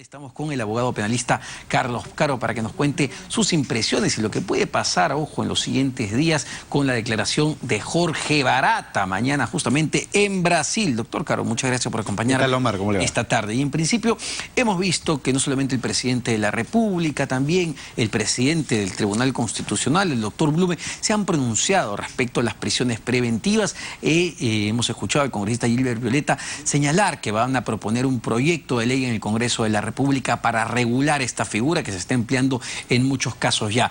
Estamos con el abogado penalista Carlos Caro para que nos cuente sus impresiones y lo que puede pasar, ojo, en los siguientes días con la declaración de Jorge Barata mañana justamente en Brasil. Doctor Caro, muchas gracias por acompañarnos esta tarde. Y en principio hemos visto que no solamente el presidente de la República, también el presidente del Tribunal Constitucional, el doctor Blume, se han pronunciado respecto a las prisiones preventivas. Hemos escuchado al congresista Gilbert Violeta señalar que van a proponer un proyecto de ley en el Congreso de la República para regular esta figura que se está empleando en muchos casos ya.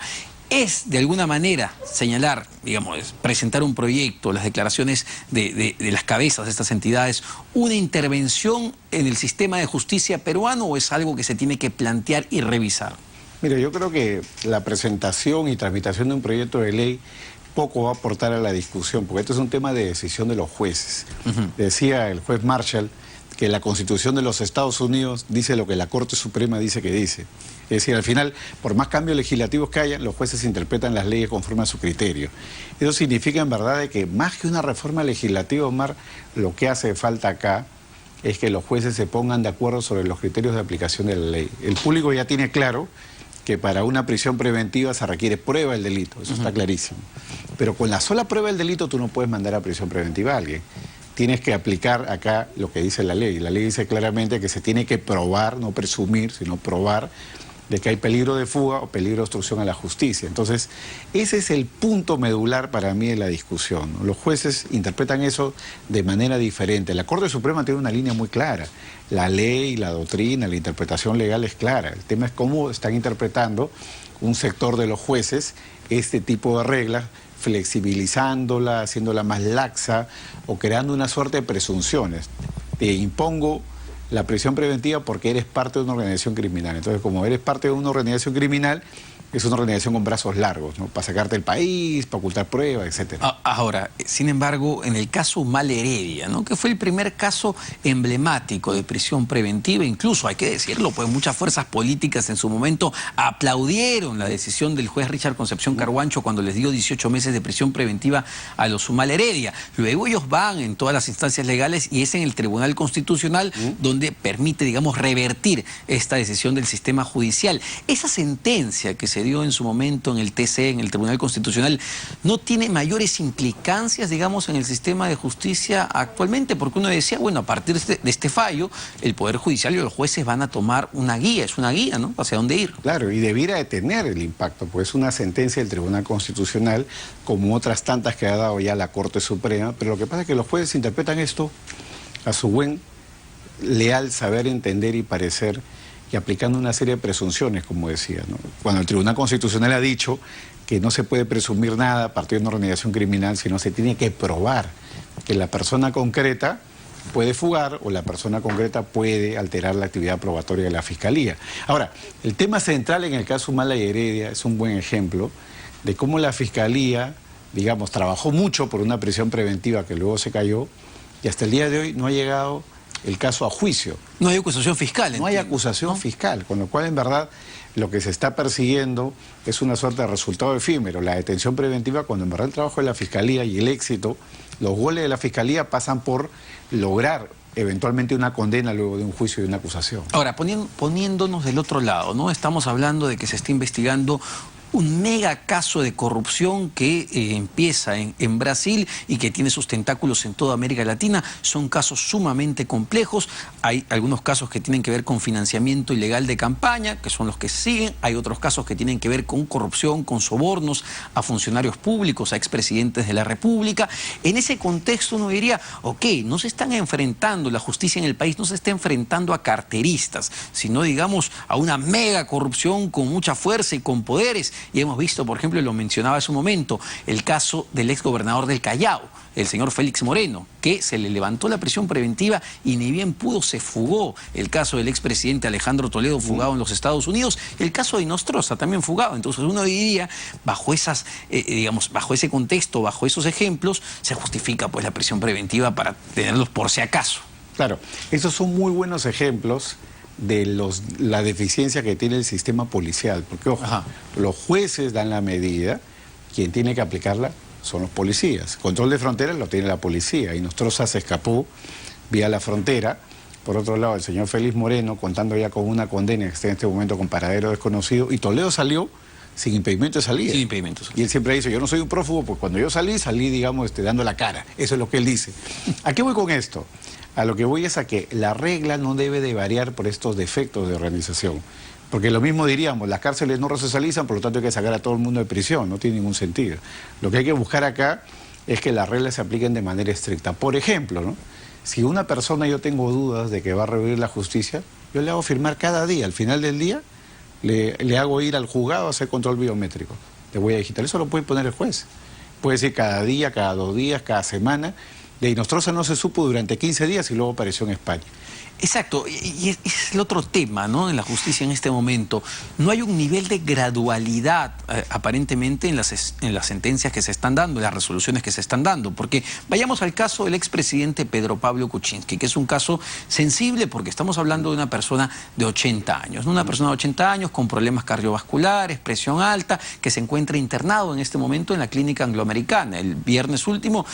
Es, de alguna manera, señalar, digamos, presentar un proyecto, las declaraciones de las cabezas de estas entidades, una intervención en el sistema de justicia peruano, o es algo que se tiene que plantear y revisar? Mira, yo creo que la presentación y tramitación de un proyecto de ley poco va a aportar a la discusión, porque esto es un tema de decisión de los jueces. Decía el juez Marshall que la Constitución de los Estados Unidos dice lo que la Corte Suprema dice que dice. Es decir, al final, por más cambios legislativos que haya, los jueces interpretan las leyes conforme a su criterio. Eso significa, en verdad, de que más que una reforma legislativa, Omar, lo que hace falta acá es que los jueces se pongan de acuerdo sobre los criterios de aplicación de la ley. El público ya tiene claro que para una prisión preventiva se requiere prueba del delito, eso está clarísimo. Pero con la sola prueba del delito tú no puedes mandar a prisión preventiva a alguien. Tienes que aplicar acá lo que dice la ley. La ley dice claramente que se tiene que probar, no presumir, sino probar de que hay peligro de fuga o peligro de obstrucción a la justicia. Entonces, ese es el punto medular para mí de la discusión, ¿no? Los jueces interpretan eso de manera diferente. La Corte Suprema tiene una línea muy clara. La ley, la doctrina, la interpretación legal es clara. El tema es cómo están interpretando un sector de los jueces este tipo de reglas, flexibilizándola, haciéndola más laxa o creando una suerte de presunciones. Te impongo la prisión preventiva porque eres parte de una organización criminal. Entonces, como eres parte de una organización criminal, es una organización con brazos largos, ¿no? Para sacarte del país, para ocultar pruebas, etc. Ahora, sin embargo, en el caso Humala Heredia, ¿no?, que fue el primer caso emblemático de prisión preventiva, incluso, hay que decirlo, pues muchas fuerzas políticas en su momento aplaudieron la decisión del juez Richard Concepción Carhuancho cuando les dio 18 meses de prisión preventiva a los Humala Heredia. Luego ellos van en todas las instancias legales y es en el Tribunal Constitucional donde permite, digamos, revertir esta decisión del sistema judicial. Esa sentencia que se dio en su momento en el TC, en el Tribunal Constitucional, ¿no tiene mayores implicancias, digamos, en el sistema de justicia actualmente? Porque uno decía, bueno, a partir de este fallo, el Poder Judicial y los jueces van a tomar una guía, es una guía, ¿no?, hacia dónde ir. Claro, y debiera de tener el impacto, pues es una sentencia del Tribunal Constitucional, como otras tantas que ha dado ya la Corte Suprema, pero lo que pasa es que los jueces interpretan esto a su buen, leal saber entender y parecer, y aplicando una serie de presunciones, como decía, ¿no? Cuando el Tribunal Constitucional ha dicho que no se puede presumir nada a partir de una organización criminal, sino se tiene que probar que la persona concreta puede fugar o la persona concreta puede alterar la actividad probatoria de la Fiscalía. Ahora, el tema central en el caso Humala y Heredia es un buen ejemplo de cómo la Fiscalía, digamos, trabajó mucho por una prisión preventiva que luego se cayó y hasta el día de hoy no ha llegado el caso a juicio. No hay acusación fiscal. No hay acusación fiscal, con lo cual en verdad lo que se está persiguiendo es una suerte de resultado efímero, la detención preventiva, cuando en verdad el trabajo de la Fiscalía y el éxito, los goles de la Fiscalía pasan por lograr eventualmente una condena luego de un juicio y una acusación. Ahora, poniéndonos del otro lado, ¿no? Estamos hablando de que se está investigando un mega caso de corrupción que empieza en Brasil y que tiene sus tentáculos en toda América Latina. Son casos sumamente complejos. Hay algunos casos que tienen que ver con financiamiento ilegal de campaña, que son los que se siguen. Hay otros casos que tienen que ver con corrupción, con sobornos a funcionarios públicos, a expresidentes de la República. En ese contexto uno diría, ok, no se están enfrentando, la justicia en el país no se está enfrentando a carteristas, sino, digamos, a una mega corrupción con mucha fuerza y con poderes. Y hemos visto, por ejemplo, lo mencionaba hace un momento, el caso del exgobernador del Callao, el señor Félix Moreno, que se le levantó la prisión preventiva y ni bien pudo se fugó. El caso del expresidente Alejandro Toledo fugado en los Estados Unidos, el caso de Inostroza también fugado. Entonces uno diría, bajo esas, digamos, bajo ese contexto, bajo esos ejemplos, se justifica pues la prisión preventiva para tenerlos por si acaso. Claro, esos son muy buenos ejemplos de la deficiencia que tiene el sistema policial, porque ojo, los jueces dan la medida, quien tiene que aplicarla son los policías. Control de fronteras lo tiene la policía y Inostroza se escapó vía la frontera Por otro lado, el señor Félix Moreno, contando ya con una condena que está en este momento con paradero desconocido, y Toledo salió sin impedimento de salida. Sin impedimento. Y él siempre dice, yo no soy un prófugo, pues cuando yo salí, digamos, dando la cara. Eso es lo que él dice. ¿A qué voy con esto? A lo que voy es a que la regla no debe de variar por estos defectos de organización. Porque lo mismo diríamos, las cárceles no resocializan, por lo tanto hay que sacar a todo el mundo de prisión, no tiene ningún sentido. Lo que hay que buscar acá es que las reglas se apliquen de manera estricta. Por ejemplo, ¿no? Si una persona yo tengo dudas de que va a rehuir la justicia, yo le hago firmar cada día, al final del día, le hago ir al juzgado a hacer control biométrico de huella digital. Eso lo puede poner el juez. Puede decir cada día, cada 2 días, cada semana. De Inostroza no se supo durante 15 días y luego apareció en España. Exacto, y es el otro tema, ¿no? En la justicia en este momento. No hay un nivel de gradualidad, aparentemente, en las sentencias que se están dando, en las resoluciones que se están dando. Porque vayamos al caso del expresidente Pedro Pablo Kuczynski, que es un caso sensible porque estamos hablando de una persona de 80 años, ¿no? Una persona de 80 años con problemas cardiovasculares, presión alta, que se encuentra internado en este momento en la clínica angloamericana. El viernes último,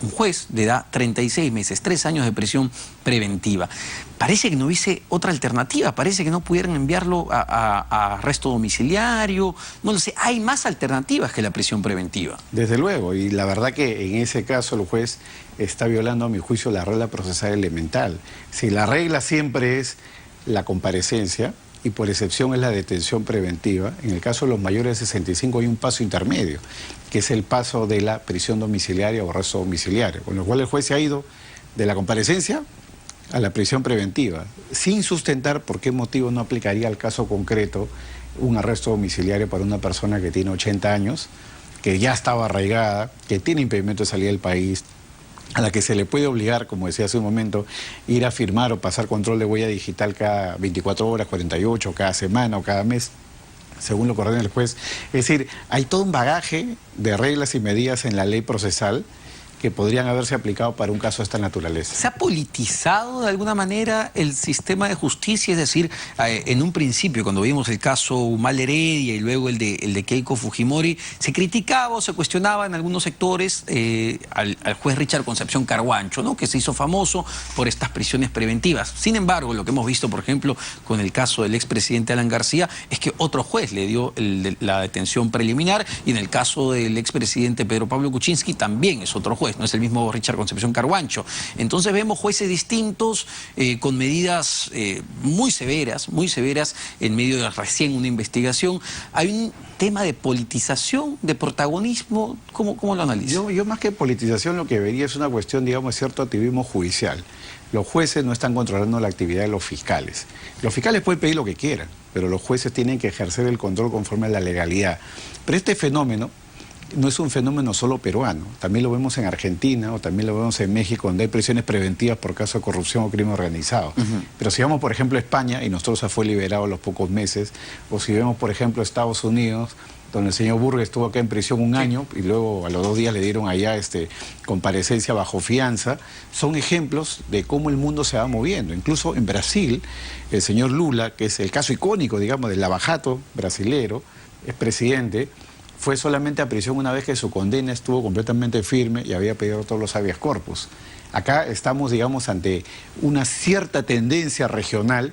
un juez le da 36 meses, 3 años de prisión preventiva. Parece que no hubiese otra alternativa, parece que no pudieran enviarlo a arresto domiciliario, no lo sé, hay más alternativas que la prisión preventiva. Desde luego, y la verdad que en ese caso el juez está violando, a mi juicio, la regla procesal elemental. Si la regla siempre es la comparecencia, y por excepción es la detención preventiva, en el caso de los mayores de 65 hay un paso intermedio, que es el paso de la prisión domiciliaria o arresto domiciliario, con lo cual el juez se ha ido de la comparecencia a la prisión preventiva, sin sustentar por qué motivo no aplicaría al caso concreto un arresto domiciliario para una persona que tiene 80 años, que ya estaba arraigada, que tiene impedimento de salir del país, a la que se le puede obligar, como decía hace un momento, ir a firmar o pasar control de huella digital cada 24 horas, 48, cada semana o cada mes, según lo que ordena el juez. Es decir, hay todo un bagaje de reglas y medidas en la ley procesal que podrían haberse aplicado para un caso de esta naturaleza. ¿Se ha politizado de alguna manera el sistema de justicia? Es decir, en un principio, cuando vimos el caso Humal Heredia y luego el de Keiko Fujimori, se criticaba o se cuestionaba en algunos sectores al juez Richard Concepción Carhuancho, ¿no? Que se hizo famoso por estas prisiones preventivas. Sin embargo, lo que hemos visto, por ejemplo, con el caso del expresidente Alan García, es que otro juez le dio la detención preliminar, y en el caso del expresidente Pedro Pablo Kuczynski también es otro juez. No es el mismo Richard Concepción Carhuancho. Entonces vemos jueces distintos con medidas muy severas en medio de recién una investigación. Hay un tema de politización, de protagonismo. ¿Cómo lo analizas? Yo más que politización lo que vería es una cuestión, digamos, de cierto activismo judicial. Los jueces no están controlando la actividad de los fiscales. Los fiscales pueden pedir lo que quieran, pero los jueces tienen que ejercer el control conforme a la legalidad. Pero este fenómeno no es un fenómeno solo peruano, también lo vemos en Argentina o también lo vemos en México, donde hay prisiones preventivas por caso de corrupción o crimen organizado. Pero si vamos, por ejemplo, a España, y Inostroza fue liberado a los pocos meses, o si vemos, por ejemplo, Estados Unidos, donde el señor Burger estuvo acá en prisión un año y luego a los 2 días le dieron allá comparecencia bajo fianza, son ejemplos de cómo el mundo se va moviendo. Incluso en Brasil, el señor Lula, que es el caso icónico, digamos, del lavajato brasilero, es presidente, fue solamente a prisión una vez que su condena estuvo completamente firme y había pedido todos los habeas corpus. Acá estamos, digamos, ante una cierta tendencia regional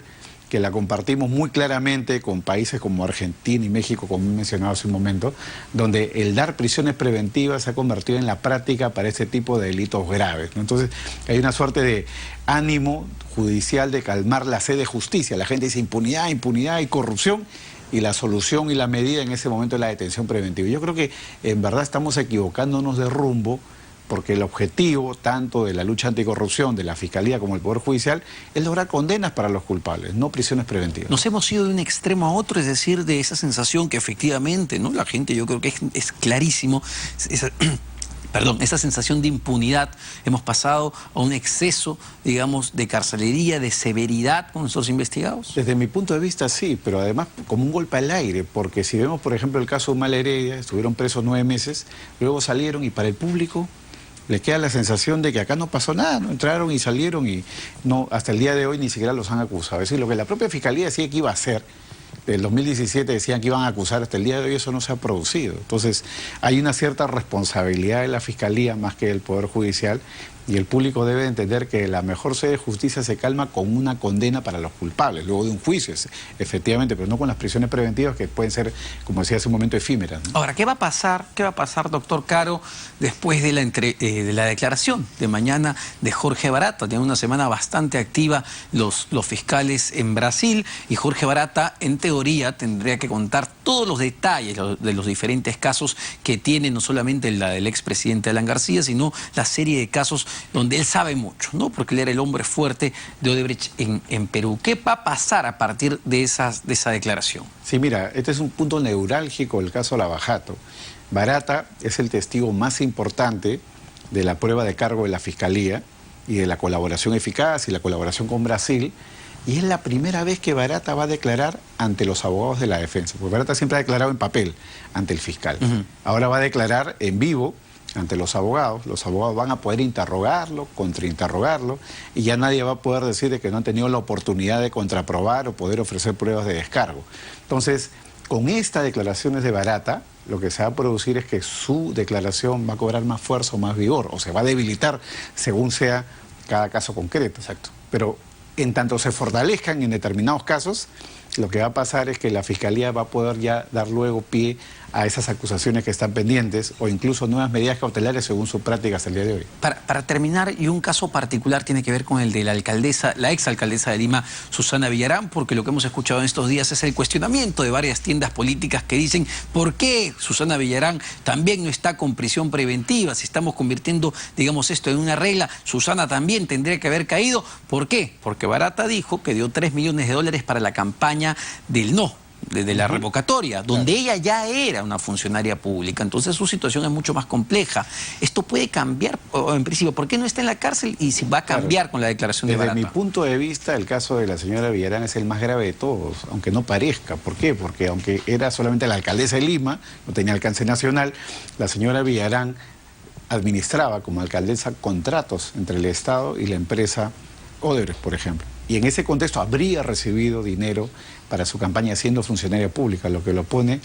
que la compartimos muy claramente con países como Argentina y México, como he mencionado hace un momento, donde el dar prisiones preventivas se ha convertido en la práctica para este tipo de delitos graves, ¿no? Entonces hay una suerte de ánimo judicial de calmar la sed de justicia. La gente dice impunidad, impunidad y corrupción, y la solución y la medida en ese momento es la detención preventiva. Yo creo que en verdad estamos equivocándonos de rumbo, porque el objetivo tanto de la lucha anticorrupción, de la Fiscalía como del Poder Judicial, es lograr condenas para los culpables, no prisiones preventivas. Nos hemos ido de un extremo a otro, es decir, de esa sensación que efectivamente, ¿no? La gente, yo creo que es clarísimo, esa sensación de impunidad. Hemos pasado a un exceso, digamos, de carcelería, de severidad con nuestros investigados. Desde mi punto de vista sí, pero además como un golpe al aire, porque si vemos, por ejemplo, el caso de Humal Heredia, estuvieron presos 9 meses, luego salieron y para el público les queda la sensación de que acá no pasó nada, ¿no? Entraron y salieron y no, hasta el día de hoy ni siquiera los han acusado. Es decir, lo que la propia Fiscalía decía que iba a hacer, del 2017 decían que iban a acusar, hasta el día de hoy eso no se ha producido. Entonces hay una cierta responsabilidad de la Fiscalía más que del Poder Judicial Y el público debe entender que la mejor sede de justicia se calma con una condena para los culpables, luego de un juicio, efectivamente, pero no con las prisiones preventivas que pueden ser, como decía hace un momento, efímeras, ¿no? Ahora, ¿qué va a pasar, doctor Caro, después de la declaración de mañana de Jorge Barata? Tiene una semana bastante activa los fiscales en Brasil, y Jorge Barata, en teoría, tendría que contar todos los detalles de los diferentes casos que tiene, no solamente la del expresidente Alan García, sino la serie de casos donde él sabe mucho, ¿no? Porque él era el hombre fuerte de Odebrecht en Perú. ¿Qué va a pasar a partir de esa declaración? Sí, mira, este es un punto neurálgico del caso Lavajato. Barata es el testigo más importante de la prueba de cargo de la Fiscalía y de la colaboración eficaz y la colaboración con Brasil, y es la primera vez que Barata va a declarar ante los abogados de la defensa, porque Barata siempre ha declarado en papel ante el fiscal. Ahora va a declarar en vivo ante los abogados van a poder interrogarlo, contrainterrogarlo, y ya nadie va a poder decir de que no han tenido la oportunidad de contraprobar o poder ofrecer pruebas de descargo. Entonces, con estas declaraciones de Barata, lo que se va a producir es que su declaración va a cobrar más fuerza o más vigor, o se va a debilitar según sea cada caso concreto. Exacto. Pero en tanto se fortalezcan en determinados casos, lo que va a pasar es que la Fiscalía va a poder ya dar luego pie a esas acusaciones que están pendientes o incluso nuevas medidas cautelares según su práctica hasta el día de hoy. Para terminar, y un caso particular tiene que ver con el de la exalcaldesa de Lima, Susana Villarán, porque lo que hemos escuchado en estos días es el cuestionamiento de varias tiendas políticas que dicen ¿por qué Susana Villarán también no está con prisión preventiva? Si estamos convirtiendo, digamos, esto en una regla, Susana también tendría que haber caído. ¿Por qué? Porque Barata dijo que dio $3 millones para la campaña del no, de la revocatoria, donde ella ya era una funcionaria pública. Entonces su situación es mucho más compleja. Esto puede cambiar, en principio, ¿por qué no está en la cárcel y si va a cambiar con la declaración de Barata? Desde mi punto de vista, el caso de la señora Villarán es el más grave de todos, aunque no parezca. ¿Por qué? Porque aunque era solamente la alcaldesa de Lima, no tenía alcance nacional, la señora Villarán administraba como alcaldesa contratos entre el Estado y la empresa Odebrecht, por ejemplo. Y en ese contexto habría recibido dinero para su campaña siendo funcionaria pública, lo que la pone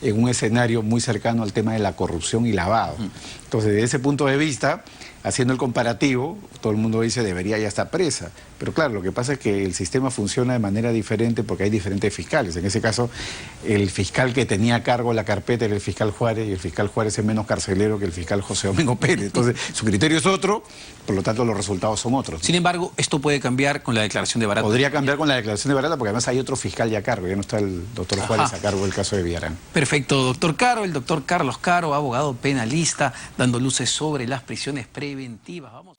en un escenario muy cercano al tema de la corrupción y lavado. Entonces, desde ese punto de vista, haciendo el comparativo, todo el mundo dice debería ya estar presa. Pero claro, lo que pasa es que el sistema funciona de manera diferente porque hay diferentes fiscales. En ese caso, el fiscal que tenía a cargo la carpeta era el fiscal Juárez, y el fiscal Juárez es menos carcelero que el fiscal José Domingo Pérez. Entonces, su criterio es otro, por lo tanto los resultados son otros. Sin embargo, esto puede cambiar con la declaración de Barata. Podría cambiar con la declaración de Barata porque además hay otro fiscal ya a cargo, ya no está el doctor Juárez a cargo del caso de Villarán. Perfecto, doctor Caro, el doctor Carlos Caro, abogado penalista, dando luces sobre las prisiones preventivas. Vamos.